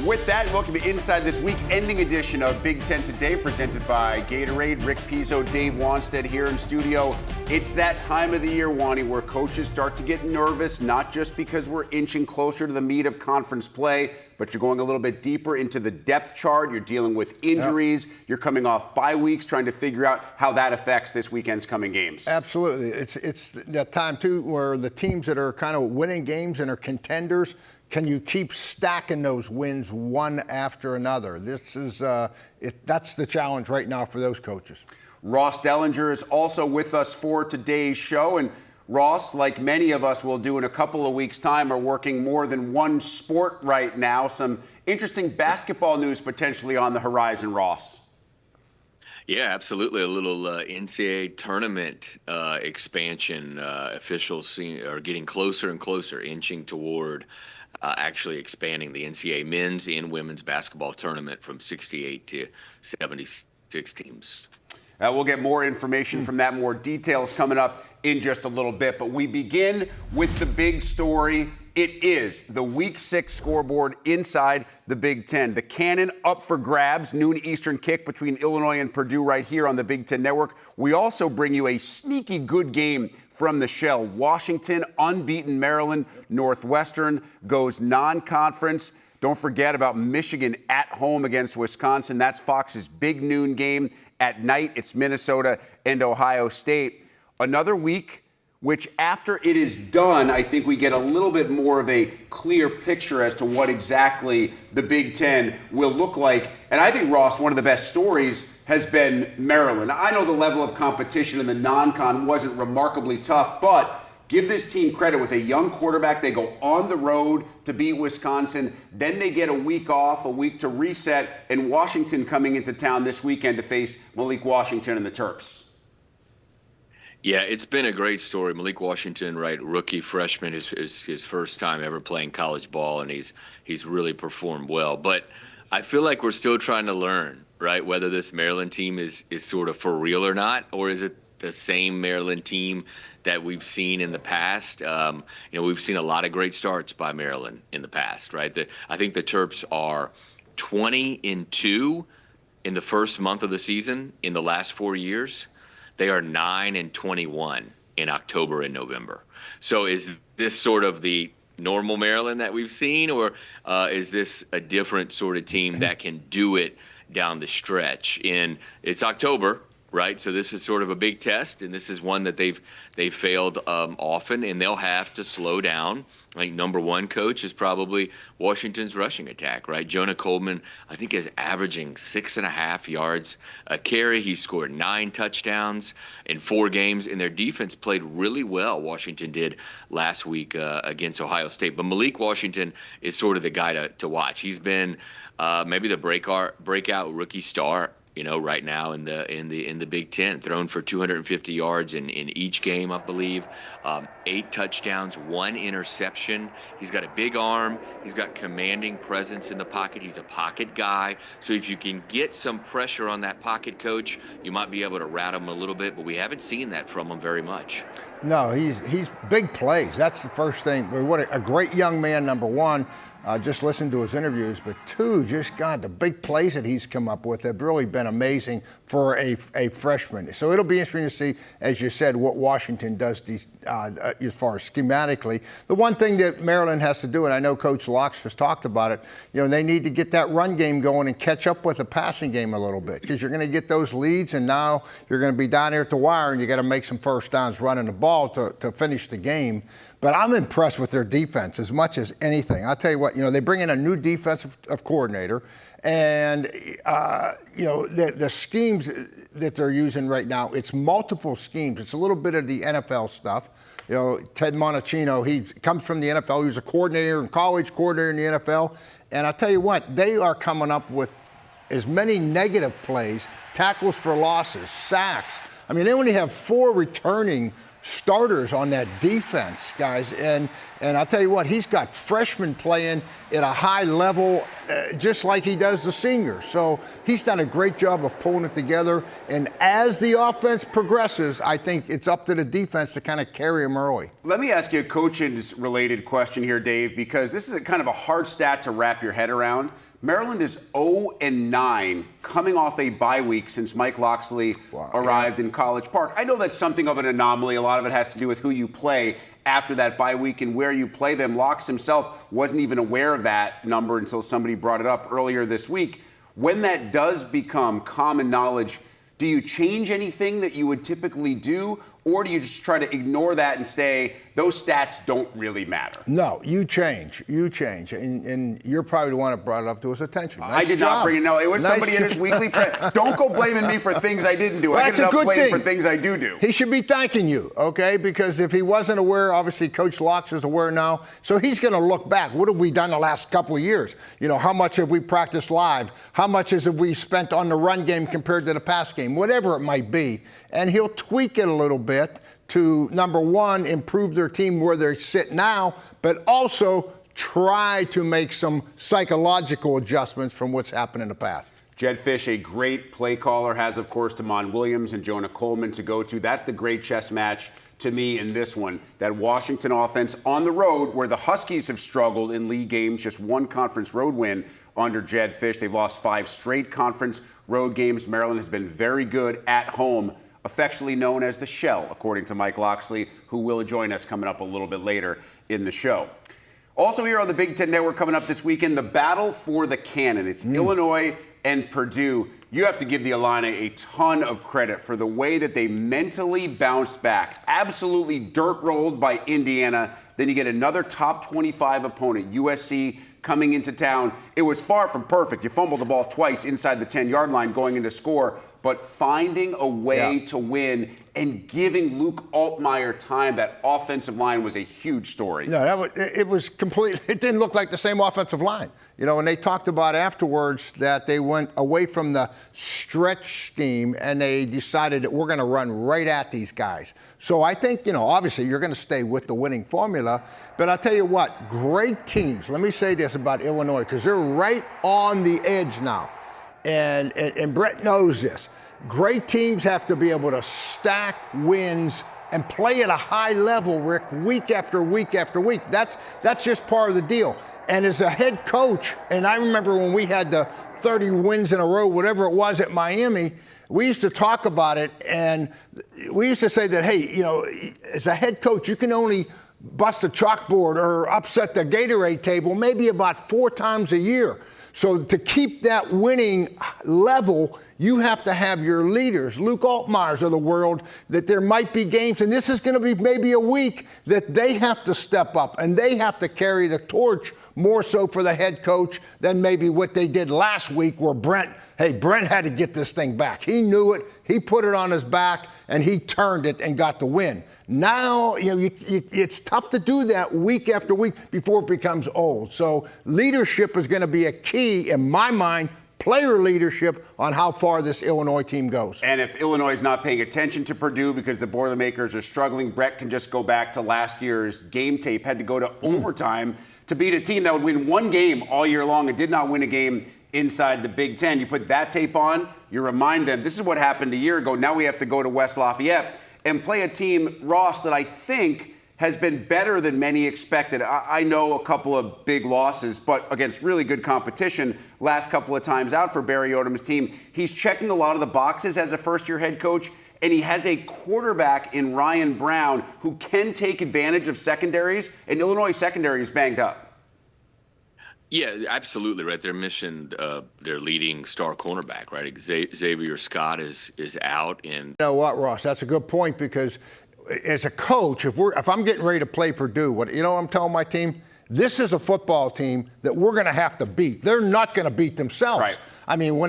With that, welcome to Inside this week-ending edition of Big Ten Today, presented by Gatorade. Rick Pizzo, Dave Wanstead here in studio. It's that time of the year, Wani, where coaches start to get nervous, not just because we're inching closer to the meat of conference play, but you're going a little bit deeper into the depth chart. You're dealing with injuries. Yep. You're coming off bye weeks, trying to figure out how that affects this weekend's coming games. Absolutely. It's that time, too, where the teams that are kind of winning games and are contenders, can you keep stacking those wins one after another? This is that's the challenge right now for those coaches. Ross Dellinger is also with us for today's show. And Ross, like many of us will do in a couple of weeks' time, are working more than one sport right now. Some interesting basketball news potentially on the horizon, Ross. Yeah, absolutely. A little NCAA tournament expansion. Officials are getting closer and closer, inching toward actually expanding the NCAA men's and women's basketball tournament from 68 to 76 teams. We'll get more information from that, more details coming up in just a little bit. But we begin with the big story. It is the Week 6 scoreboard inside the Big Ten. The cannon up for grabs, noon Eastern kick between Illinois and Purdue right here on the Big Ten Network. We also bring you a sneaky good game from the shell. Washington, unbeaten Maryland. Northwestern goes non-conference. Don't forget about Michigan at home against Wisconsin. That's Fox's big noon game. At night, it's Minnesota and Ohio State. Another week which after it is done, I think we get a little bit more of a clear picture as to what exactly the Big Ten will look like. And I think, Ross, one of the best stories has been Maryland. I know the level of competition in the non-con wasn't remarkably tough, but give this team credit. With a young quarterback, they go on the road to beat Wisconsin. Then they get a week off, a week to reset, and Washington coming into town this weekend to face Malik Washington and the Terps. Yeah, it's been a great story. Malik Washington, right, rookie freshman, is his first time ever playing college ball, and he's really performed well. But I feel like we're still trying to learn, right, whether this Maryland team is sort of for real or not, or is it the same Maryland team that we've seen in the past. We've seen a lot of great starts by Maryland in the past, right? I think the Terps are 20-2 in the first month of the season in the last 4 years. They are 9-21 in October and November. So is this sort of the normal Maryland that we've seen, or is this a different sort of team that can do it down the stretch? And it's October, right? So this is sort of a big test, and this is one that they've failed often, and they'll have to slow down. Like, number one coach is probably Washington's rushing attack, right? Jonah Coleman, I think, is averaging 6.5 yards a carry. He scored 9 touchdowns in 4 games, and their defense played really well, Washington did last week against Ohio State. But Malik Washington is sort of the guy to watch. He's been maybe the breakout rookie star, right now in the Big Ten, thrown for 250 yards in each game, I believe. 8 touchdowns, 1 interception. He's got a big arm. He's got commanding presence in the pocket. He's a pocket guy. So if you can get some pressure on that pocket coach, you might be able to rat him a little bit, but we haven't seen that from him very much. No, he's big plays. That's the first thing. What a great young man, number one. Just listen to his interviews, but 2, just God, the big plays that he's come up with have really been amazing for a freshman. So it'll be interesting to see, as you said, what Washington does as far as schematically. The one thing that Maryland has to do, and I know Coach Locksley has talked about it, they need to get that run game going and catch up with the passing game a little bit, because you're going to get those leads, and now you're going to be down here at the wire, and you got to make some first downs running the ball to finish the game. But I'm impressed with their defense as much as anything. I'll tell you what, they bring in a new defensive coordinator, and, the schemes that they're using right now, it's multiple schemes. It's a little bit of the NFL stuff. Ted Monachino, he comes from the NFL. He was a coordinator in college, coordinator in the NFL. And I'll tell you what, they are coming up with as many negative plays, tackles for losses, sacks. I mean, they only have 4 returning starters on that defense, guys, and And I'll tell you what, he's got freshmen playing at a high level, just like he does the seniors. So he's done a great job of pulling it together. And as the offense progresses, I think it's up to the defense to kind of carry them early. Let me ask you a coaching-related question here, Dave, because this is a kind of a hard stat to wrap your head around. Maryland is 0-9 coming off a bye week since Mike Locksley arrived in College Park. I know that's something of an anomaly. A lot of it has to do with who you play after that bye week and where you play them. Locks himself wasn't even aware of that number until somebody brought it up earlier this week. When that does become common knowledge, do you change anything that you would typically do, or do you just try to ignore that and say those stats don't really matter? No, you change. And you're probably the one that brought it up to his attention. Nice I did job. not bring it. No, it was Nice somebody in his weekly press. Don't go blaming me for things I didn't do. Well, I that's get a enough good blame thing. for things I do. He should be thanking you, okay? Because if he wasn't aware, obviously Coach Locks is aware now. So he's going to look back. What have we done the last couple of years? You know, how much have we practiced live? How much have we spent on the run game compared to the pass game? Whatever it might be. And he'll tweak it a little bit to, number one, improve their team where they sit now, but also try to make some psychological adjustments from what's happened in the past. Jed Fish, a great play caller, has, of course, Damon Williams and Jonah Coleman to go to. That's the great chess match to me in this one. That Washington offense on the road, where the Huskies have struggled in league games, just one conference road win under Jed Fish. They've lost 5 straight conference road games. Maryland has been very good at home, affectionately known as the Shell, according to Mike Locksley, who will join us coming up a little bit later in the show. Also here on the Big Ten Network coming up this weekend, the battle for the cannon. It's Illinois and Purdue. You have to give the Illini a ton of credit for the way that they mentally bounced back. Absolutely dirt rolled by Indiana. Then you get another top 25 opponent, USC, coming into town. It was far from perfect. You fumbled the ball twice inside the 10-yard line going into score, but finding a way to win and giving Luke Altmaier time, that offensive line was a huge story. No, it was completely, it didn't look like the same offensive line. You know, and they talked about afterwards that they went away from the stretch scheme and they decided that we're going to run right at these guys. So I think, you know, obviously you're going to stay with the winning formula. But I'll tell you what, great teams. Let me say this about Illinois, because they're right on the edge now. And Brett knows this. Great teams have to be able to stack wins and play at a high level, Rick, week after week after week. That's just part of the deal. And as a head coach, and I remember when we had the 30 wins in a row, whatever it was at Miami, we used to talk about it, and we used to say that, hey, you know, as a head coach, you can only bust a chalkboard or upset the Gatorade table maybe about 4 times a year. So to keep that winning level, you have to have your leaders, Luke Altmaiers of the world, that there might be games, and this is going to be maybe a week that they have to step up and they have to carry the torch more so for the head coach than maybe what they did last week where Brent had to get this thing back. He knew it, he put it on his back, and he turned it and got the win. Now, you know, it's tough to do that week after week before it becomes old. So leadership is going to be a key, in my mind, player leadership on how far this Illinois team goes. And if Illinois is not paying attention to Purdue because the Boilermakers are struggling, Brett can just go back to last year's game tape, had to go to overtime to beat a team that would win one game all year long and did not win a game inside the Big Ten. You put that tape on, you remind them, this is what happened a year ago. Now we have to go to West Lafayette and play a team, Ross, that I think has been better than many expected. I know a couple of big losses, but against really good competition last couple of times out for Barry Odom's team. He's checking a lot of the boxes as a first-year head coach, and he has a quarterback in Ryan Brown who can take advantage of secondaries, and Illinois secondary is banged up. Yeah, absolutely, right. They're missing their leading star cornerback, right? Xavier Scott is out. And you know what, Ross? That's a good point, because as a coach, if I'm getting ready to play Purdue, what I'm telling my team? This is a football team that we're going to have to beat. They're not going to beat themselves. Right. I mean,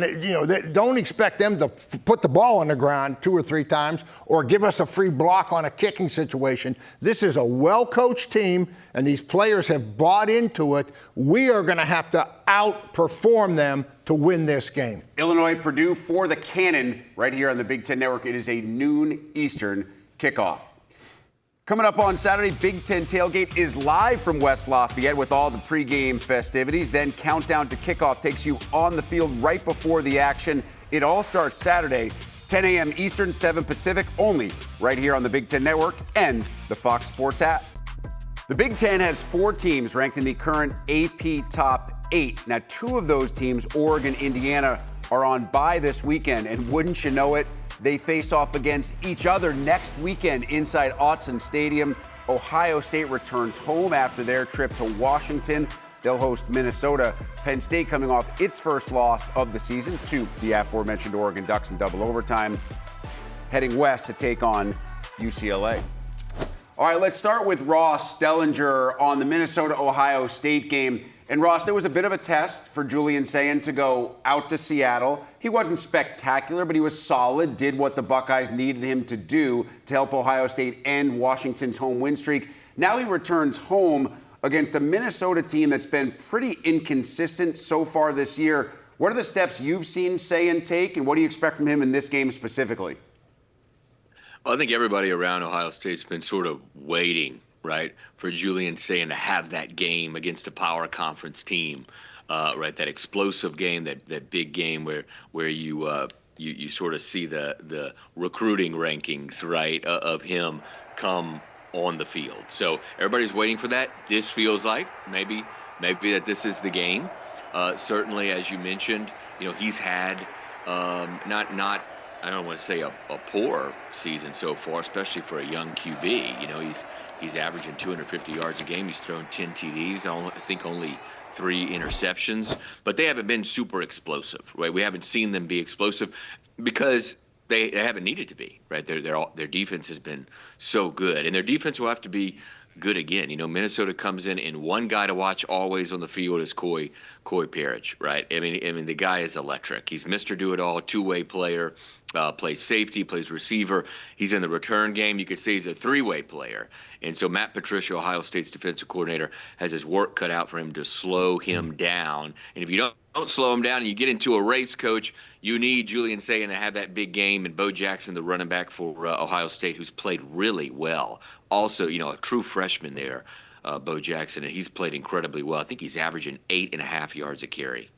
don't expect them to put the ball on the ground 2 or 3 times or give us a free block on a kicking situation. This is a well-coached team, and these players have bought into it. We are going to have to outperform them to win this game. Illinois, Purdue for the Cannon right here on the Big Ten Network. It is a noon Eastern kickoff. Coming up on Saturday, Big Ten Tailgate is live from West Lafayette with all the pregame festivities. Then Countdown to Kickoff takes you on the field right before the action. It all starts Saturday, 10 a.m. Eastern, 7 Pacific, only right here on the Big Ten Network and the Fox Sports app. The Big Ten has 4 teams ranked in the current AP Top 8. Now, 2 of those teams, Oregon, Indiana, are on bye this weekend, and wouldn't you know it, they face off against each other next weekend inside Autzen Stadium. Ohio State returns home after their trip to Washington. They'll host Minnesota. Penn State coming off its first loss of the season to the aforementioned Oregon Ducks in double overtime, heading west to take on UCLA. All right, let's start with Ross Dellinger on the Minnesota-Ohio State game. And Ross, there was a bit of a test for Julian Sayin to go out to Seattle. He wasn't spectacular, but he was solid, did what the Buckeyes needed him to do to help Ohio State end Washington's home win streak. Now he returns home against a Minnesota team that's been pretty inconsistent so far this year. What are the steps you've seen Sayin take, and what do you expect from him in this game specifically? Well, I think everybody around Ohio State's been sort of waiting, right, for Julian Sayin to have that game against a power conference team, right? That explosive game, that big game where you sort of see the recruiting rankings, right, of him come on the field. So everybody's waiting for that. This feels like maybe that this is the game. Certainly, as you mentioned, he's had not. I don't want to say a poor season so far, especially for a young QB. He's averaging 250 yards a game. He's thrown 10 TDs. I think only 3 interceptions, but they haven't been super explosive, right? We haven't seen them be explosive because they haven't needed to be, right? Their defense has been so good, and their defense will have to be good again. Minnesota comes in, and one guy to watch always on the field is Coy Parrish, right? I mean, the guy is electric. He's Mr. Do-It-All, two-way player, plays safety, plays receiver. He's in the return game. You could say he's a 3-way player. And so Matt Patricia, Ohio State's defensive coordinator, has his work cut out for him to slow him down. And if you don't slow him down and you get into a race, coach, you need Julian Sayin to have that big game, and Bo Jackson, the running back for Ohio State, who's played really well. Also, a true freshman there, Bo Jackson, and he's played incredibly well. I think he's averaging 8.5 yards a carry.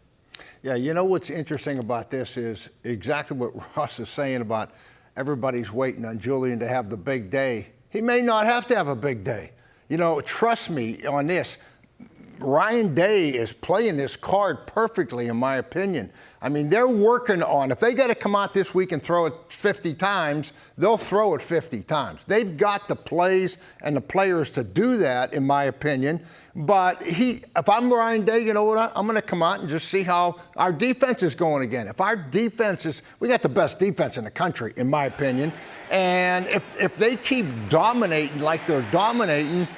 Yeah, what's interesting about this is exactly what Ross is saying about everybody's waiting on Julian to have the big day. He may not have to have a big day. Trust me on this. Ryan Day is playing this card perfectly, in my opinion. I mean, they're working on, if they got to come out this week and throw it 50 times, they'll throw it 50 times. They've got the plays and the players to do that, in my opinion. But if I'm Ryan Day, you know what? I'm going to come out and just see how our defense is going again. If our defense is, we got the best defense in the country, in my opinion. And if they keep dominating like they're dominating,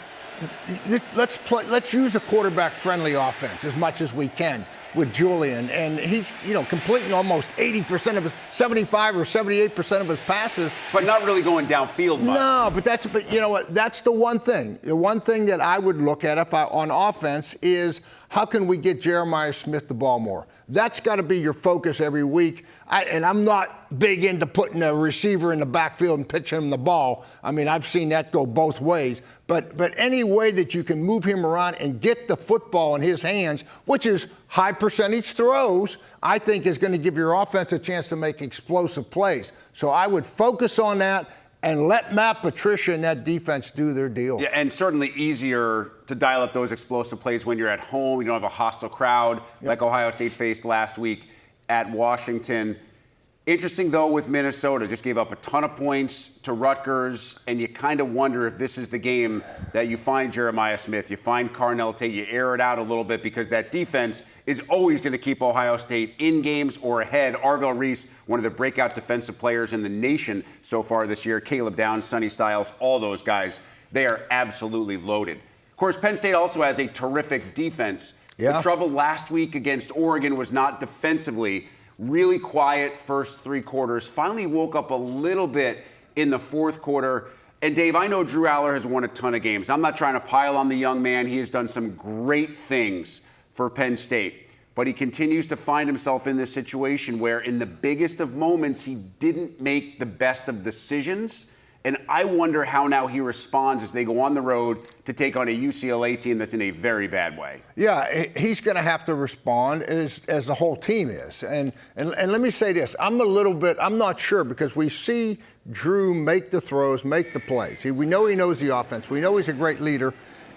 let's use a quarterback-friendly offense as much as we can with Julian. And he's, completing almost 80% of his, 75 or 78% of his passes. But not really going downfield much. No, but you know what? That's the one thing. The one thing that I would look at on offense is how can we get Jeremiah Smith the ball more? That's got to be your focus every week. And I'm not big into putting a receiver in the backfield and pitching him the ball. I mean, I've seen that go both ways. But any way that you can move him around and get the football in his hands, which is high percentage throws, I think is going to give your offense a chance to make explosive plays. So I would focus on that and let Matt Patricia and that defense do their deal. Yeah, and certainly easier to dial up those explosive plays when you're at home. You don't have a hostile crowd like Ohio State faced last week at Washington. Interesting, though, with Minnesota. Just gave up a ton of points to Rutgers, and you kind of wonder if this is the game that you find Jeremiah Smith, you find Carnell Tate, you air it out a little bit because that defense is always going to keep Ohio State in games or ahead. Arvell Reese, one of the breakout defensive players in the nation so far this year. Caleb Downs, Sonny Styles, all those guys, they are absolutely loaded. Of course, Penn State also has a terrific defense. Yeah. The trouble last week against Oregon was not defensively. Really quiet first 3 quarters. Finally woke up a little bit in the fourth quarter. And Dave, I know Drew Aller has won a ton of games. I'm not trying to pile on the young man. He has done some great things for Penn State. But he continues to find himself in this situation where in the biggest of moments, he didn't make the best of decisions. And I wonder how now he responds as they go on the road to take on a UCLA team that's in a very bad way. Yeah, he's going to have to respond as the whole team is. And let me say this. I'm not sure, because we see Drew make the throws, make the plays. We know he knows the offense. We know he's a great leader.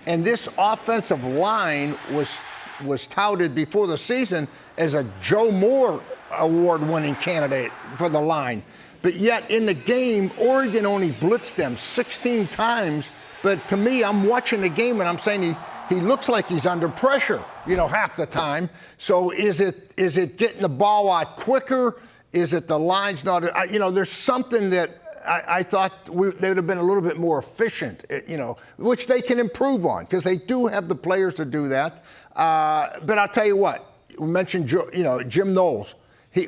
And this offensive line was touted before the season as a Joe Moore award-winning candidate for the line. But yet in the game, Oregon only blitzed them 16 times. But to me, I'm watching the game and I'm saying he looks like he's under pressure, half the time. So is it getting the ball out quicker? Is it the line's not? There's something that I thought they would have been a little bit more efficient, which they can improve on, because they do have the players to do that. But I'll tell you what, we mentioned Jim Knowles.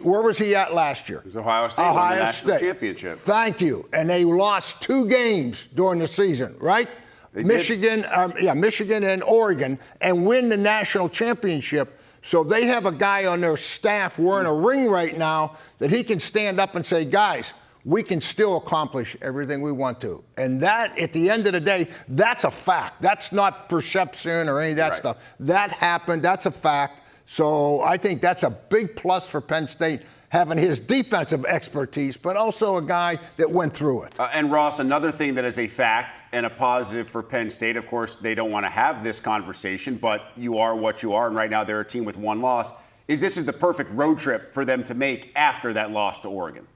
Where was he at last year? It was Ohio State. Won the national championship. Thank you. And they lost 2 games during the season, right? Michigan and Oregon, and win the national championship. So they have a guy on their staff wearing a ring right now that he can stand up and say, guys, we can still accomplish everything we want to. And that, at the end of the day, that's a fact. That's not perception or any of that stuff. That happened. That's a fact. So I think that's a big plus for Penn State, having his defensive expertise, but also a guy that went through it. And Ross, another thing that is a fact and a positive for Penn State, of course, they don't want to have this conversation, but you are what you are, and right now they're a team with 1 loss, is this is the perfect road trip for them to make after that loss to Oregon.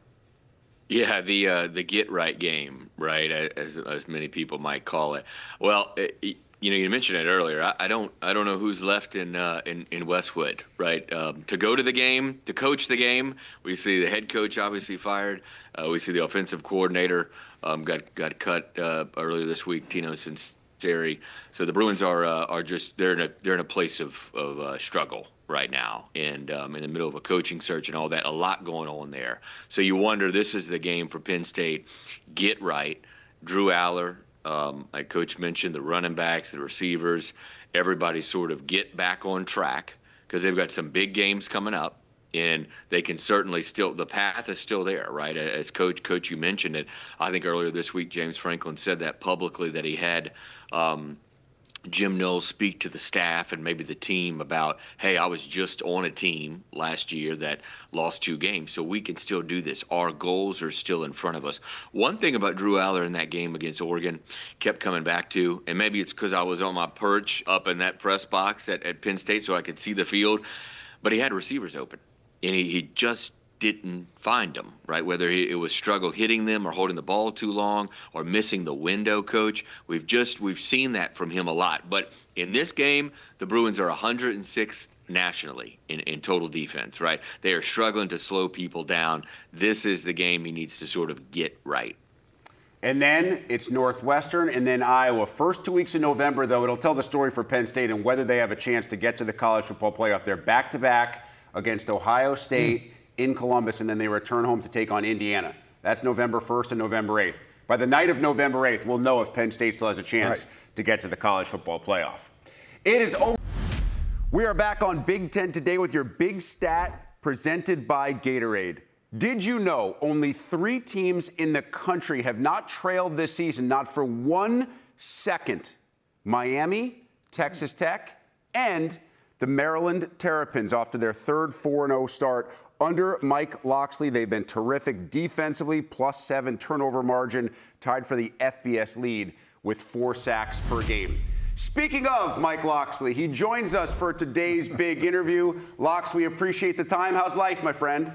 Yeah, the get right game, right, as many people might call it. Well, you mentioned it earlier. I don't know who's left in Westwood, right? To go to the game, to coach the game. We see the head coach obviously fired. We see the offensive coordinator got cut earlier this week, Tino Sinceri. So the Bruins are just they're in a place of struggle right now, and in the middle of a coaching search and all that. A lot going on there. So you wonder, this is the game for Penn State. Get right. Drew Aller. Like Coach mentioned, the running backs, the receivers, everybody sort of get back on track, because they've got some big games coming up, and they can certainly the path is still there, right? As Coach, you mentioned it. I think earlier this week, James Franklin said that publicly, that he had Jim Knowles speak to the staff and maybe the team about, hey, I was just on a team last year that lost 2 games, so we can still do this. Our goals are still in front of us. One thing about Drew Aller in that game against Oregon kept coming back to, and maybe it's because I was on my perch up in that press box at Penn State so I could see the field, but he had receivers open, and he just didn't find them, right? Whether it was struggle hitting them or holding the ball too long or missing the window, Coach. We've seen that from him a lot. But in this game, the Bruins are 106th nationally in total defense, right? They are struggling to slow people down. This is the game he needs to sort of get right. And then it's Northwestern and then Iowa. First 2 weeks in November, though, it'll tell the story for Penn State and whether they have a chance to get to the college football playoff. They're back-to-back against Ohio State in Columbus, and then they return home to take on Indiana. That's November 1st and November 8th. By the night of November 8th, we'll know if Penn State still has a chance to get to the college football playoff. It is over. We are back on Big Ten today with your Big Stat presented by Gatorade. Did you know only 3 teams in the country have not trailed this season, not for 1 second? Miami, Texas Tech, and the Maryland Terrapins off to their 3rd 4-0 start. Under Mike Locksley, they've been terrific defensively, +7 turnover margin, tied for the FBS lead with 4 sacks per game. Speaking of Mike Locksley, he joins us for today's big interview. Lox, we appreciate the time. How's life, my friend?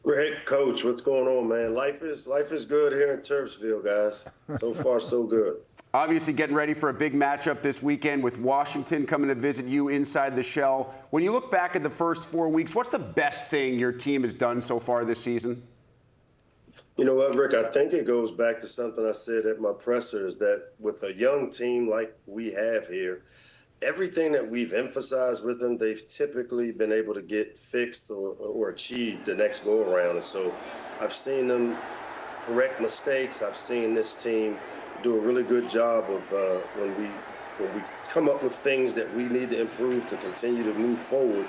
Great, Coach. What's going on, man? Life is good here in Turfsville, guys. So far, so good. Obviously getting ready for a big matchup this weekend with Washington coming to visit you inside the shell. When you look back at the first 4 weeks, what's the best thing your team has done so far this season? You know what, Rick? I think it goes back to something I said at my presser, is that with a young team like we have here, everything that we've emphasized with them, they've typically been able to get fixed or achieved the next go-around. And so I've seen them correct mistakes. I've seen this team do a really good job of when we come up with things that we need to improve to continue to move forward.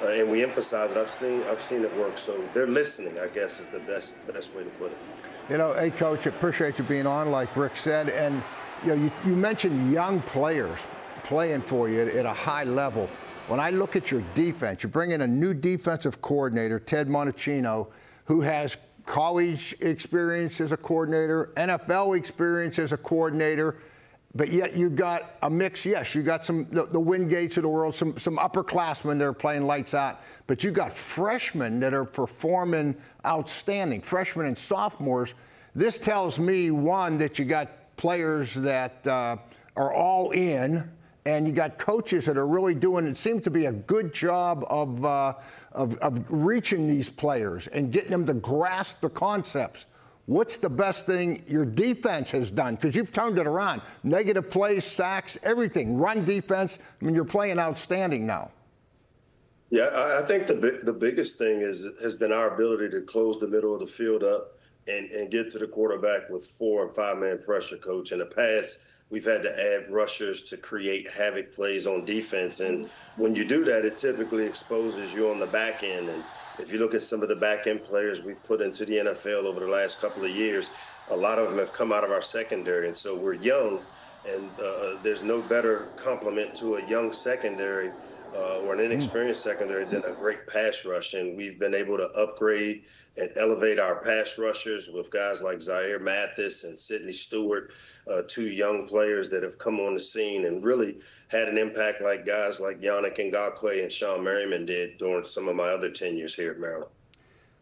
and we emphasize it. I've seen it work. So they're listening, I guess, is the best way to put it. You know, hey, Coach, appreciate you being on, like Rick said. And, you know, you mentioned young players playing for you at a high level. When I look at your defense, you bring in a new defensive coordinator, Ted Monachino, who has college experience as a coordinator, NFL experience as a coordinator, but yet you got a mix. Yes, you got the Wingates of the world, some upperclassmen that are playing lights out, but you got freshmen that are performing outstanding, freshmen and sophomores. This tells me, one, that you got players that are all in, and you got coaches that are really doing, it seems to be a good job of reaching these players and getting them to grasp the concepts. What's the best thing your defense has done? Because you've turned it around. Negative plays, sacks, everything. Run defense. I mean, you're playing outstanding now. Yeah, I think the biggest thing has been our ability to close the middle of the field up and get to the quarterback with 4- and 5-man pressure, Coach. In the past, we've had to add rushers to create havoc plays on defense. And when you do that, it typically exposes you on the back end. And if you look at some of the back end players we've put into the NFL over the last couple of years, a lot of them have come out of our secondary. And so we're young, and there's no better complement to a young secondary or an inexperienced secondary than a great pass rush. And we've been able to upgrade and elevate our pass rushers with guys like Zaire Mathis and Sidney Stewart, 2 young players that have come on the scene and really had an impact like guys like Yannick Ngakoue and Sean Merriman did during some of my other tenures here at Maryland.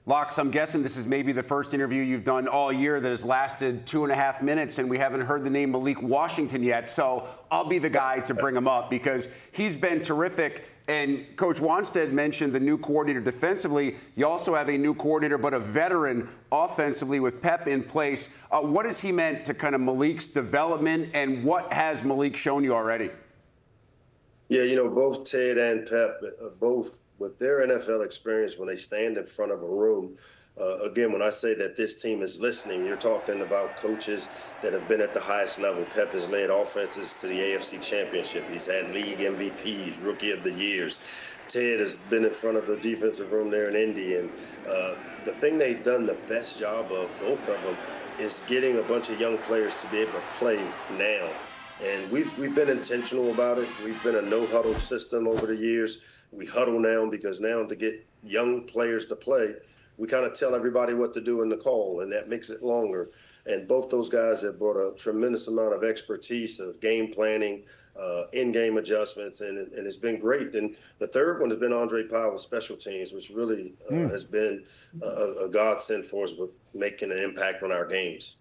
Locks, I'm guessing this is maybe the first interview you've done all year that has lasted 2.5 minutes, and we haven't heard the name Malik Washington yet. So I'll be the guy to bring him up because he's been terrific. And Coach Wanstead mentioned the new coordinator defensively. You also have a new coordinator, but a veteran offensively with Pep in place. What has he meant to kind of Malik's development, and what has Malik shown you already? Yeah, you know, both Ted and Pep, both with their NFL experience, when they stand in front of a room, again, when I say that this team is listening, you're talking about coaches that have been at the highest level. Pep has led offenses to the AFC Championship. He's had league MVPs, Rookie of the Years. Ted has been in front of the defensive room there in Indy. And the thing they've done the best job of, both of them, is getting a bunch of young players to be able to play now. And we've been intentional about it. We've been a no-huddle system over the years. We huddle now because now to get young players to play, we kind of tell everybody what to do in the call, and that makes it longer. And both those guys have brought a tremendous amount of expertise of game planning, in-game adjustments, and it's been great. And the third one has been Andre Powell's special teams, which really has been a godsend for us with making an impact on our games.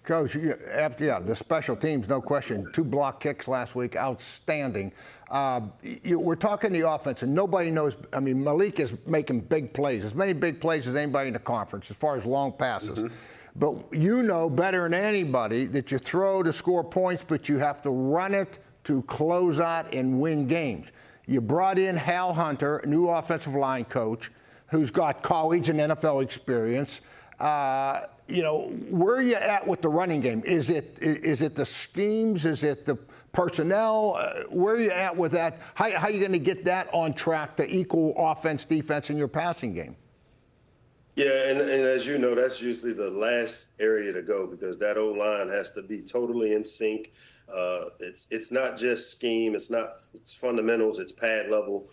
Coach, the special teams, no question. 2 block kicks last week, outstanding. We're talking the offense, and nobody knows. I mean, Malik is making big plays, as many big plays as anybody in the conference, as far as long passes. Mm-hmm. But you know better than anybody that you throw to score points, but you have to run it to close out and win games. You brought in Hal Hunter, new offensive line coach, who's got college and NFL experience. You know, where are you at with the running game? Is it the schemes? Is it the personnel? Where are you at with that? How are you going to get that on track to equal offense, defense in your passing game? Yeah, and as you know, that's usually the last area to go because that O-line has to be totally in sync. It's not just scheme. It's fundamentals. It's pad level.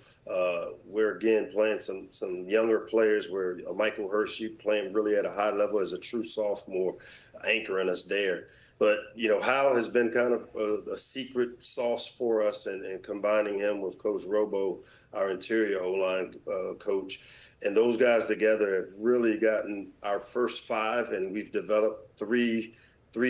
We're again playing some younger players where Michael Hershey playing really at a high level as a true sophomore, anchoring us there. But, you know, Hal has been kind of a secret sauce for us and combining him with Coach Robo, our interior O-line coach. And those guys together have really gotten our first 5, and we've developed three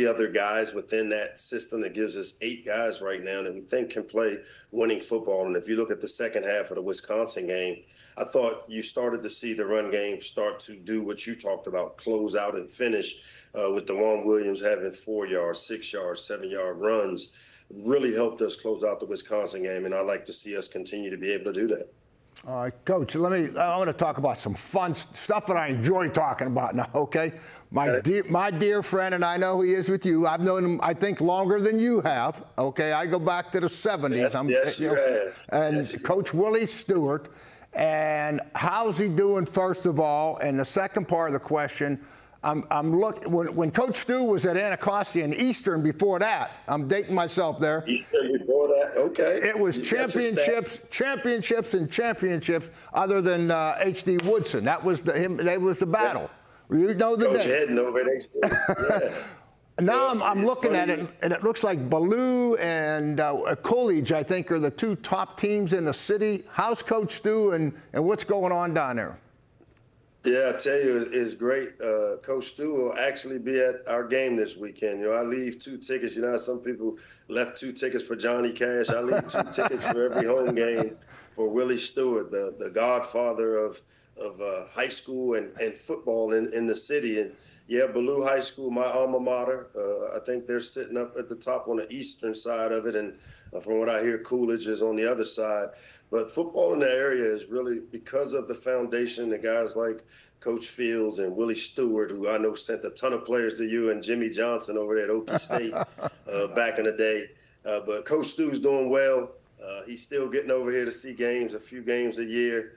other guys within that system that gives us 8 guys right now that we think can play winning football. And if you look at the second half of the Wisconsin game, I thought you started to see the run game start to do what you talked about, close out and finish with DeJuan Williams having 4-yard, 6-yard, 7-yard runs. Really helped us close out the Wisconsin game, and I'd like to see us continue to be able to do that. All right, Coach, I want to talk about some fun stuff that I enjoy talking about now, okay? My dear friend, and I know he is with you. I've known him, I think, longer than you have, okay? I go back to the 70s. Yes, you have. And yes, Coach Willie Stewart. And how's he doing, first of all? And the second part of the question, I'm looking, when Coach Stu was at Anacostia and Eastern before that, I'm dating myself there. Eastern before that, okay. It was championships, and championships other than H.D. Woodson. That was the battle. Yes. You know the Coach day. Hedden over at H.D. Yeah. Now I'm looking at it, and it looks like Ballou and Coolidge, I think, are the two top teams in the city. How's Coach Stu and what's going on down there? Yeah, I tell you, it's great. Coach Stu will actually be at our game this weekend. You know, I leave 2 tickets. You know how some people left 2 tickets for Johnny Cash? I leave 2 tickets for every home game for Willie Stewart, the godfather of high school and football in the city. And yeah, Ballou High School, my alma mater. I think they're sitting up at the top on the eastern side of it, and from what I hear, Coolidge is on the other side. But football in the area is really because of the foundation, the guys like Coach Fields and Willie Stewart, who I know sent a ton of players to you, and Jimmy Johnson over there at Okie State back in the day. But Coach Stu's doing well. He's still getting over here to see games, a few games a year.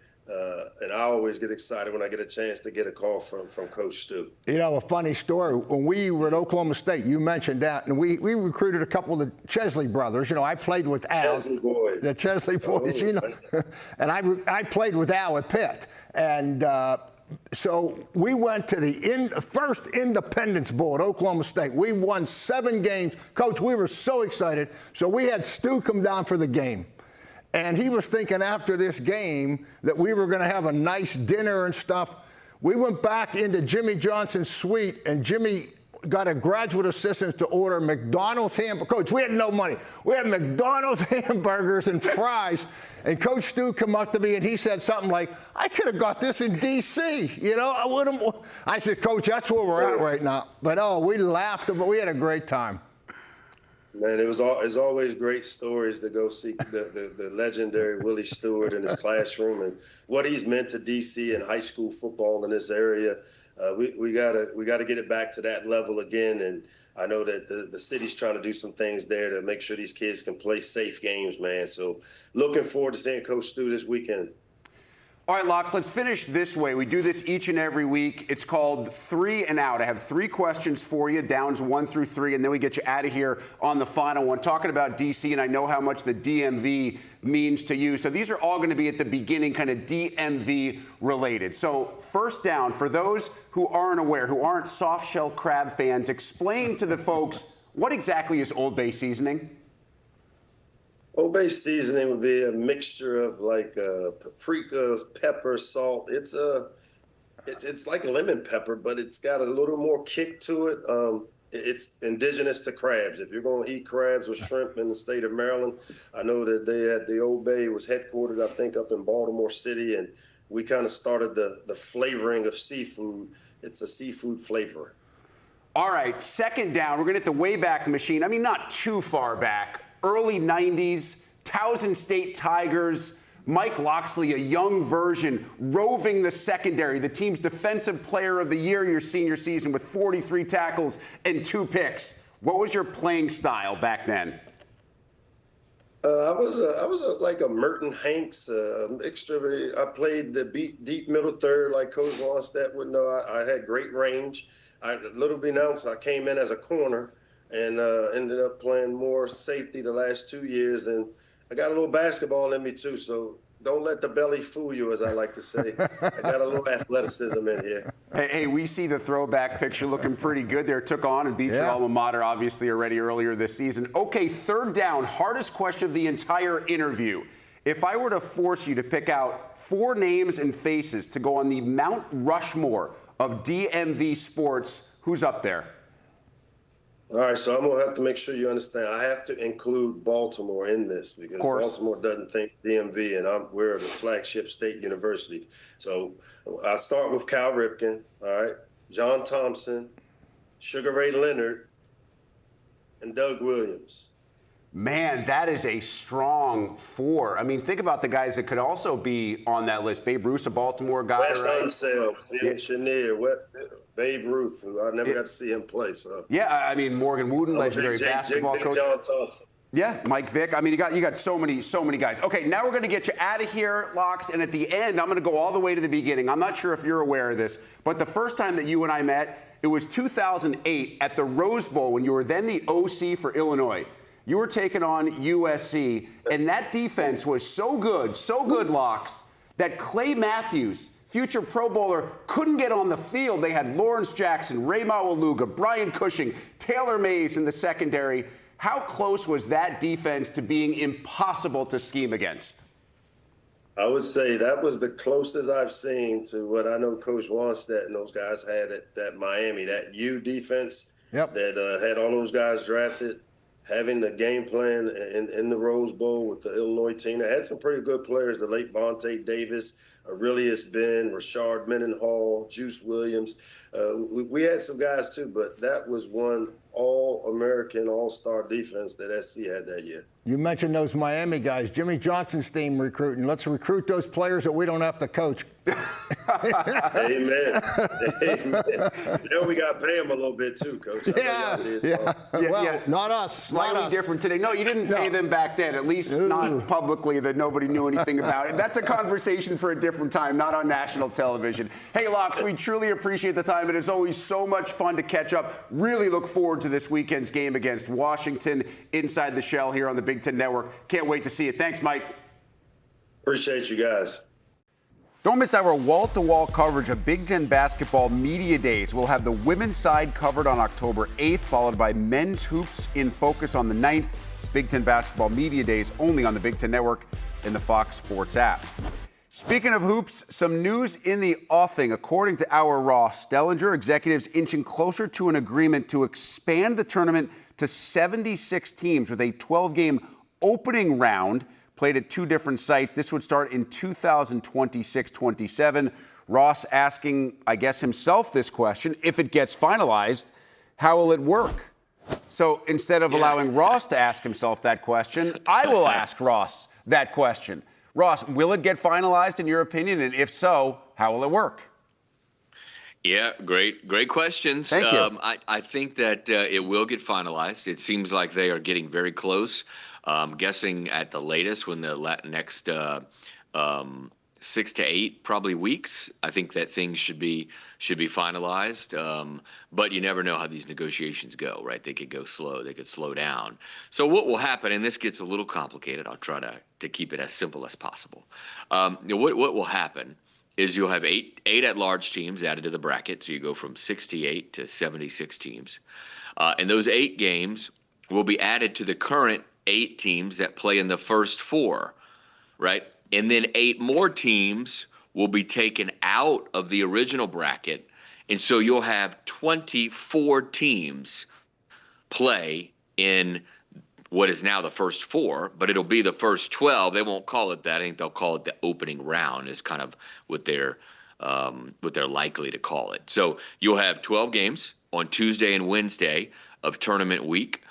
And I always get excited when I get a chance to get a call from Coach Stu. You know, a funny story. When we were at Oklahoma State, you mentioned that, and we recruited a couple of the Chesley brothers. You know, I played with Al. Chesley boys. The Chesley boys, you know. And I played with Al at Pitt. And so we went to the first Independence Bowl at Oklahoma State. We won 7 games. Coach, we were so excited. So we had Stu come down for the game. And he was thinking after this game that we were going to have a nice dinner and stuff. We went back into Jimmy Johnson's suite, and Jimmy got a graduate assistant to order McDonald's hamburgers. Coach, we had no money. We had McDonald's hamburgers and fries. And Coach Stu come up to me, and he said something like, I could have got this in D.C. You know, I said, Coach, that's where we're at right now. But, we laughed, but we had a great time. Man, it's always great stories to go see the legendary Willie Stewart in his classroom and what he's meant to DC and high school football in this area. We gotta get it back to that level again, and I know that the city's trying to do some things there to make sure these kids can play safe games, man. So looking forward to seeing Coach Stu this weekend. All right, Locke, let's finish this way. We do this each and every week. It's called 3 and Out. I have 3 questions for you, downs 1 through 3, and then we get you out of here on the final one. Talking about D.C., and I know how much the DMV means to you. So these are all going to be at the beginning, kind of DMV related. So first down, for those who aren't aware, who aren't soft-shell crab fans, explain to the folks what exactly is Old Bay seasoning? Old Bay seasoning would be a mixture of like paprika, pepper, salt. It's like lemon pepper, but it's got a little more kick to it. It's indigenous to crabs. If you're going to eat crabs or shrimp in the state of Maryland, I know that the Old Bay was headquartered, I think, up in Baltimore City, and we kind of started the flavoring of seafood. It's a seafood flavor. All right, second down, we're going to hit the Wayback Machine. I mean, not too far back. Early 90s, Towson State Tigers, Mike Locksley, a young version, roving the secondary, the team's defensive player of the year your senior season with 43 tackles and 2 picks. What was your playing style back then? I was like a Merton Hanks mixture. I played the deep middle third like Coach Longstaff would know. I had great range. A little bit announced I came in as a corner and ended up playing more safety the last 2 years. And I got a little basketball in me too, so don't let the belly fool you, as I like to say. I got a little athleticism in here. Hey, we see the throwback picture looking pretty good there. Took on and beat your alma mater, obviously, already earlier this season. Okay, third down, hardest question of the entire interview. If I were to force you to pick out 4 names and faces to go on the Mount Rushmore of DMV sports, who's up there? All right, so I'm going to have to make sure you understand. I have to include Baltimore in this because Baltimore doesn't think DMV, and we're the flagship state university. So I start with Cal Ripken, all right, John Thompson, Sugar Ray Leonard, and Doug Williams. Man, that is a strong 4. I mean, think about the guys that could also be on that list. Babe Ruth's a Baltimore guy, Wes right? Unseld, Phil Chenier, Babe Ruth, who I never got to see him play. So yeah, I mean, Morgan Wooden, legendary basketball coach. John Thompson. Yeah, Mike Vick. I mean, you got so many guys. Okay, now we're going to get you out of here, Locks, and at the end, I'm going to go all the way to the beginning. I'm not sure if you're aware of this, but the first time that you and I met, it was 2008 at the Rose Bowl when you were then the OC for Illinois. You were taking on USC, and that defense was so good, Locks, that Clay Matthews, future Pro Bowler, couldn't get on the field. They had Lawrence Jackson, Ray Maualuga, Brian Cushing, Taylor Mays in the secondary. How close was that defense to being impossible to scheme against? I would say that was the closest I've seen to what I know Coach Wanstead and those guys had at that Miami, that U defense that had all those guys drafted, having the game plan in the Rose Bowl with the Illinois team. They had some pretty good players, the late Vontae Davis, Aurelius Ben, Rashard Mendenhall, Juice Williams. We had some guys too, but that was one all-American, all-star defense that SC had that year. You mentioned those Miami guys. Jimmy Johnson's team recruiting. Let's recruit those players that we don't have to coach. Amen. You know, we got to pay them a little bit too, Coach. Not us. Slightly different today. No, you didn't pay them back then, at least not publicly, that nobody knew anything about it. That's a conversation for a different time, not on national television. Hey, Locks, we truly appreciate the time. It is always so much fun to catch up. Really look forward to this weekend's game against Washington inside the shell here on the Big Ten Network. Can't wait to see it. Thanks, Mike. Appreciate you guys. Don't miss our wall-to-wall coverage of Big Ten basketball media days. We'll have the women's side covered on October 8th, followed by men's hoops in focus on the 9th. It's Big Ten basketball media days only on the Big Ten Network and the Fox Sports app. Speaking of hoops, some news in the offing. According to our Ross Dellinger, executives inching closer to an agreement to expand the tournament to 76 teams with a 12-game opening round played at two different sites. This would start in 2026-27. Ross asking, I guess, himself this question: if it gets finalized, how will it work? So instead of allowing Ross to ask himself that question, I will ask Ross that question. Ross, will it get finalized in your opinion? And if so, how will it work? Yeah, great questions. Thank you. I think that it will get finalized. It seems like they are getting very close. Guessing at the latest when the next 6 to 8 probably weeks, I think that things should be finalized. But you never know how these negotiations go, right? They could go slow, they could slow down. So what will happen, and this gets a little complicated, I'll try to keep it as simple as possible. What will happen is you'll have eight at-large teams added to the bracket, so you go from 68 to 76 teams. And those 8 games will be added to the current 8 teams that play in the first 4, right? And then 8 more teams will be taken out of the original bracket. And so you'll have 24 teams play in what is now the first 4, but it'll be the first 12. They won't call it that. I think they'll call it the opening round is kind of what they're likely to call it. So you'll have 12 games on Tuesday and Wednesday of tournament week.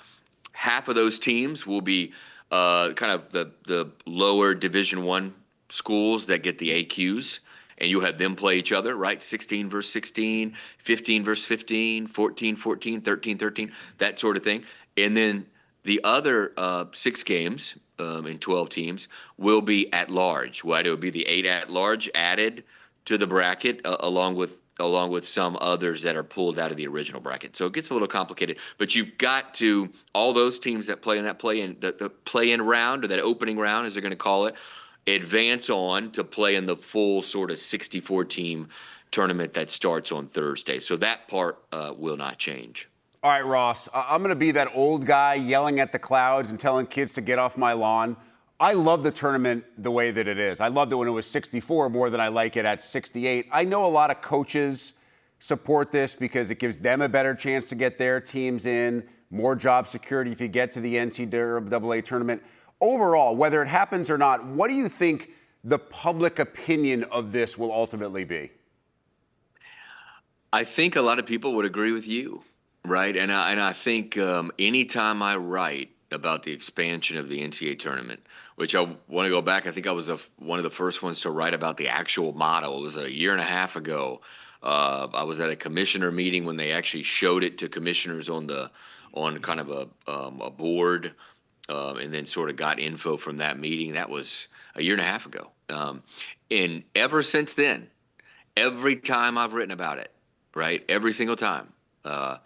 Half of those teams will be kind of the lower Division I schools that get the AQs, and you'll have them play each other, right? 16 versus 16, 15 versus 15, 14, 14, 13, 13, that sort of thing. And then the other 6 games in 12 teams will be at large. Right? It will be the 8 at large added to the bracket along with some others that are pulled out of the original bracket. So it gets a little complicated, but you've got to, all those teams that play in that the play-in round, or that opening round as they're going to call it, advance on to play in the full sort of 64-team tournament that starts on Thursday. So that part will not change. All right, Ross, I'm going to be that old guy yelling at the clouds and telling kids to get off my lawn. I love the tournament the way that it is. I loved it when it was 64 more than I like it at 68. I know a lot of coaches support this because it gives them a better chance to get their teams in, more job security if you get to the NCAA tournament. Overall, whether it happens or not, what do you think the public opinion of this will ultimately be? I think a lot of people would agree with you, right? And I think anytime I write about the expansion of the NCAA tournament, which I want to go back, I think I was one of the first ones to write about the actual model. It was a year and a half ago. I was at a commissioner meeting when they actually showed it to commissioners on kind of a board and then sort of got info from that meeting. That was a year and a half ago. And ever since then, every time I've written about it, right, every single time, I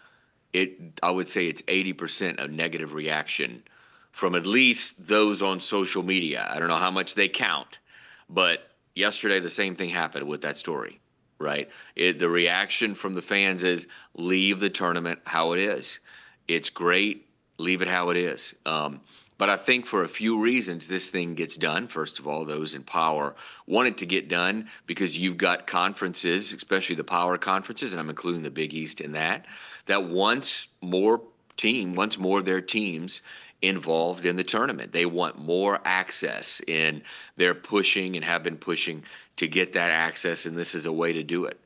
would say it's 80% of negative reaction from at least those on social media. I don't know how much they count, but yesterday the same thing happened with that story, right? The reaction from the fans is leave the tournament how it is. It's great, leave it how it is. But I think for a few reasons this thing gets done. First of all, those in power want it to get done because you've got conferences, especially the power conferences, and I'm including the Big East in that wants more of their teams involved in the tournament. They want more access, and they're pushing and have been pushing to get that access, and this is a way to do it.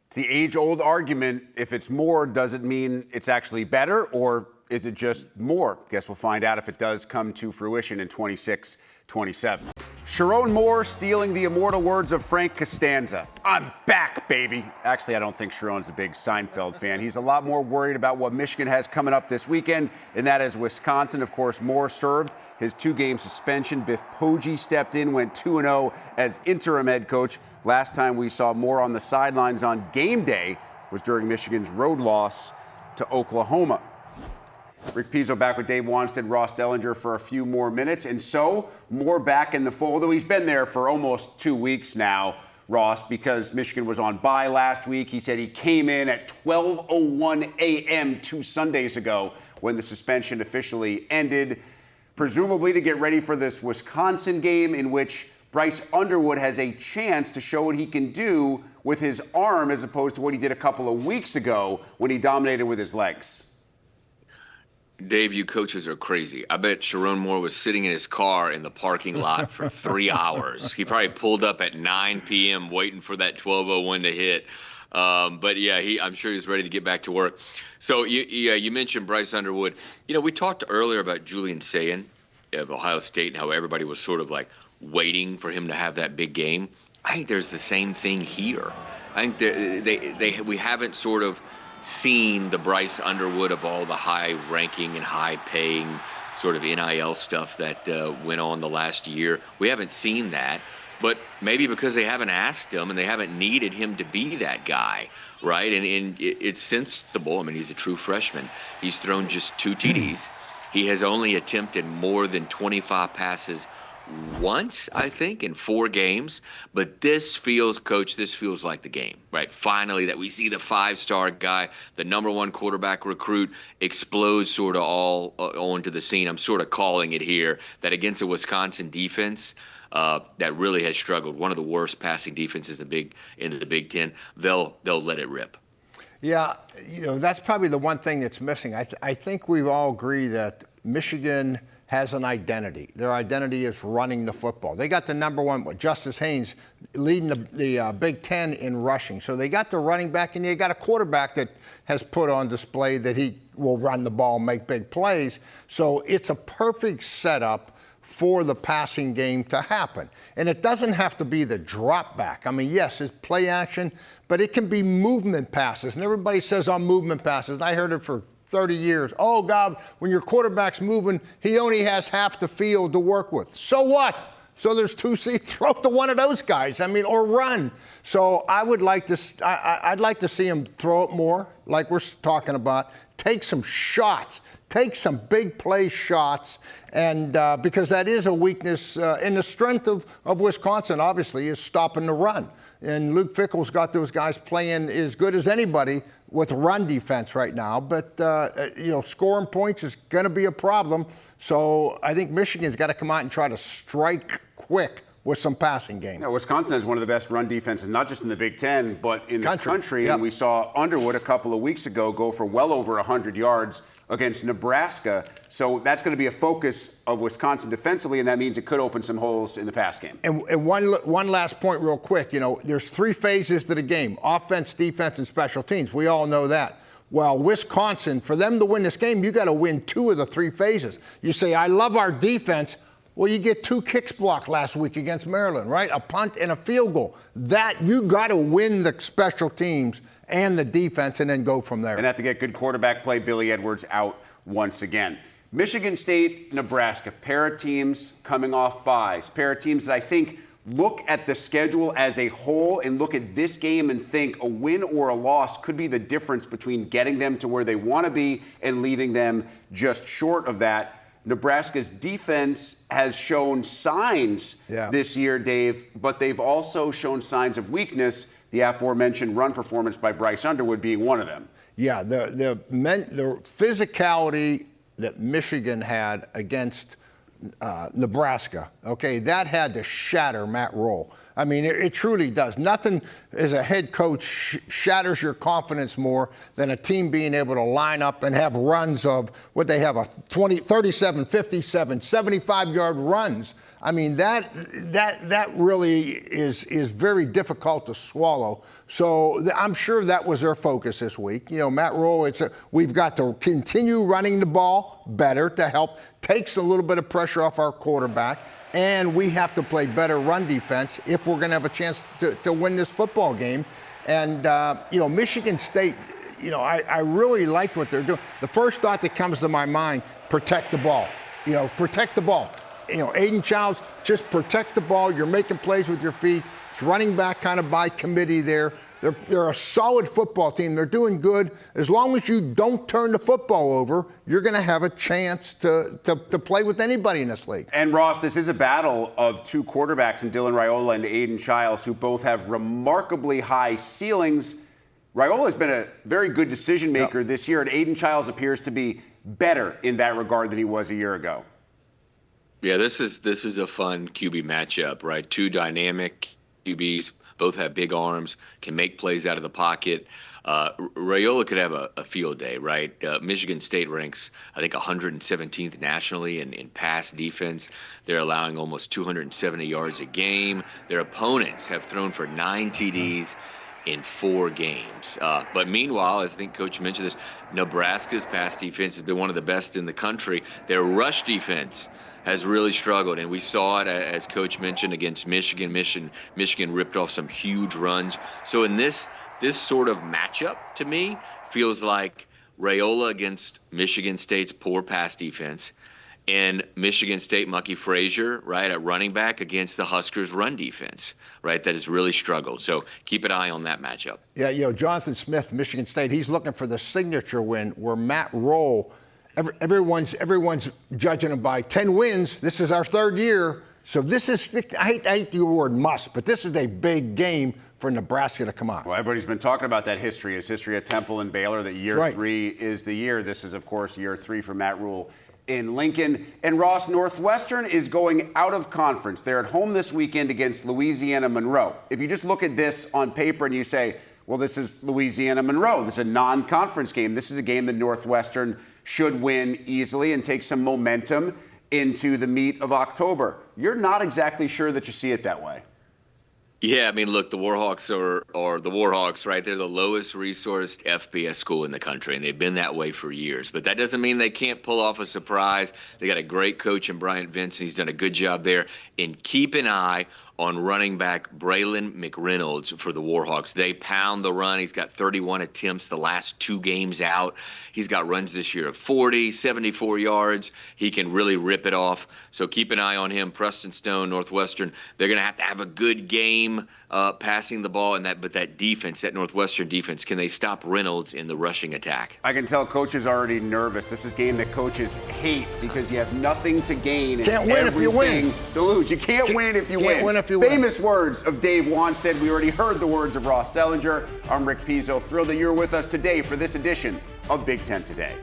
It's the age-old argument. If it's more, does it mean it's actually better, or is it just more? Guess we'll find out if it does come to fruition in 26, 27. Sharon Moore stealing the immortal words of Frank Costanza. I'm back, baby. Actually, I don't think Sharon's a big Seinfeld fan. He's a lot more worried about what Michigan has coming up this weekend, and that is Wisconsin. Of course, Moore served his 2-game suspension. Biff Poggi stepped in, went 2-0 as interim head coach. Last time we saw Moore on the sidelines on game day was during Michigan's road loss to Oklahoma. Rick Pizzo back with Dave Wanstead, Ross Dellinger for a few more minutes. And so, Moore back in the fold, although he's been there for almost 2 weeks now, Ross, because Michigan was on bye last week. He said he came in at 12:01 a.m. 2 Sundays ago when the suspension officially ended, presumably to get ready for this Wisconsin game in which Bryce Underwood has a chance to show what he can do with his arm as opposed to what he did a couple of weeks ago when he dominated with his legs. Dave, you coaches are crazy. I bet Sharon Moore was sitting in his car in the parking lot for 3 hours. He probably pulled up at 9 p.m. waiting for that 12:01 to hit. But yeah, I'm sure he was ready to get back to work. So you mentioned Bryce Underwood. You know, we talked earlier about Julian Sayin of Ohio State and how everybody was sort of like waiting for him to have that big game. I think there's the same thing here. I think we haven't sort of seen the Bryce Underwood of all the high-ranking and high-paying sort of NIL stuff that went on the last year. We haven't seen that, but maybe because they haven't asked him and they haven't needed him to be that guy, right? And it's sensible. I mean, he's a true freshman. He's thrown just 2 TDs. He has only attempted more than 25 passes once, I think, in 4 games. But this feels like the game, right? Finally, that we see the 5-star guy, the #1 quarterback recruit, explode sort of all onto the scene. I'm sort of calling it here that against a Wisconsin defense that really has struggled, one of the worst passing defenses in the Big Ten, they'll let it rip. Yeah, you know, that's probably the one thing that's missing. I think we all agree that Michigan has an identity. Their identity is running the football. They got the #1, Justice Haynes, leading the Big Ten in rushing. So they got the running back, and they got a quarterback that has put on display that he will run the ball, make big plays. So it's a perfect setup for the passing game to happen. And it doesn't have to be the drop back. I mean, yes, it's play action, but it can be movement passes. And everybody says on movement passes, I heard it for 30 years. Oh, God, when your quarterback's moving, he only has half the field to work with. So what? So there's 2 seats. Throw it to one of those guys. I mean, or run. So I'd like to see him throw it more, like we're talking about. Take some shots. Take some big play shots, and because that is a weakness. And the strength of Wisconsin, obviously, is stopping the run. And Luke Fickell's got those guys playing as good as anybody with run defense right now. But, scoring points is going to be a problem. So I think Michigan's got to come out and try to strike quick with some passing game. Yeah, Wisconsin has one of the best run defenses, not just in the Big Ten, but in the country. Yep. And we saw Underwood a couple of weeks ago go for well over 100 yards against Nebraska. So that's going to be a focus of Wisconsin defensively, and that means it could open some holes in the pass game. And one last point real quick. You know, there's 3 phases to the game: offense, defense, and special teams. We all know that. Well, Wisconsin, for them to win this game, you got to win 2 of the 3 phases. You say, I love our defense. Well, you get 2 kicks blocked last week against Maryland, right? A punt and a field goal. That, you got to win the special teams and the defense and then go from there. And have to get good quarterback play. Billy Edwards out once again. Michigan State, Nebraska, pair of teams coming off byes, pair of teams that I think look at the schedule as a whole and look at this game and think a win or a loss could be the difference between getting them to where they want to be and leaving them just short of that. Nebraska's defense has shown signs this year, Dave, but they've also shown signs of weakness, the aforementioned run performance by Bryce Underwood being one of them. Yeah, the physicality that Michigan had against Nebraska, okay, that had to shatter Matt Rhule. I mean, it truly does. Nothing as a head coach shatters your confidence more than a team being able to line up and have runs of what they have, 37, 57, 75-yard runs. I mean, that really is very difficult to swallow. So I'm sure that was their focus this week. You know, Matt Rhule, we've got to continue running the ball better to help takes a little bit of pressure off our quarterback. And we have to play better run defense if we're going to have a chance to win this football game. And, you know, Michigan State, you know, I really like what they're doing. The first thought that comes to my mind, protect the ball. You know, protect the ball. You know, Aiden Childs, just protect the ball. You're making plays with your feet. It's running back kind of by committee there. They're a solid football team. They're doing good. As long as you don't turn the football over, you're going to have a chance to play with anybody in this league. And, Ross, this is a battle of two quarterbacks in Dylan Raiola and Aiden Childs, who both have remarkably high ceilings. Raiola's been a very good decision maker this year, and Aiden Childs appears to be better in that regard than he was a year ago. Yeah, this is a fun QB matchup, right? Two dynamic QBs. Both have big arms, can make plays out of the pocket. Raiola could have a field day, right? Michigan State ranks, I think, 117th nationally in pass defense. They're allowing almost 270 yards a game. Their opponents have thrown for 9 TDs in 4 games. But meanwhile, as I think Coach mentioned this, Nebraska's pass defense has been one of the best in the country. Their rush defense has really struggled, and we saw it, as Coach mentioned, against Michigan. Michigan ripped off some huge runs. So in this sort of matchup, to me, feels like Raiola against Michigan State's poor pass defense, and Michigan State Mucky Frazier, right, at running back against the Huskers' run defense, right, that has really struggled. So keep an eye on that matchup. Yeah, you know, Jonathan Smith, Michigan State, he's looking for the signature win where Matt Rhule, everyone's judging him by 10 wins. This is our 3rd year. So this is, I hate the word must, but this is a big game for Nebraska to come on. Well, everybody's been talking about that history. His history at Temple and Baylor, that year 3 is the year. This is, of course, year 3 for Matt Rhule in Lincoln. And Ross, Northwestern is going out of conference. They're at home this weekend against Louisiana Monroe. If you just look at this on paper and you say, well, this is Louisiana Monroe. This is a non-conference game. This is a game that Northwestern should win easily and take some momentum into the meat of October. You're not exactly sure that you see it that way. Yeah, I mean, look, the Warhawks are the Warhawks, right? They're the lowest resourced FBS school in the country, and they've been that way for years. But that doesn't mean they can't pull off a surprise. They got a great coach in Bryant Vincent. He's done a good job there. And keep an eye on running back Braylon McReynolds for the Warhawks. They pound the run. He's got 31 attempts the last 2 games out. He's got runs this year of 40, 74 yards. He can really rip it off. So keep an eye on him. Preston Stone, Northwestern, they're going to have a good game passing the ball. But that defense, that Northwestern defense, can they stop Reynolds in the rushing attack? I can tell Coach is already nervous. This is a game that coaches hate because you have nothing to gain. Can't win if you win. To lose. You can't win if you win. Can't win if you win. Famous words of Dave Wanstead. We already heard the words of Ross Dellinger. I'm Rick Pizzo. Thrilled that you're with us today for this edition of Big Ten Today.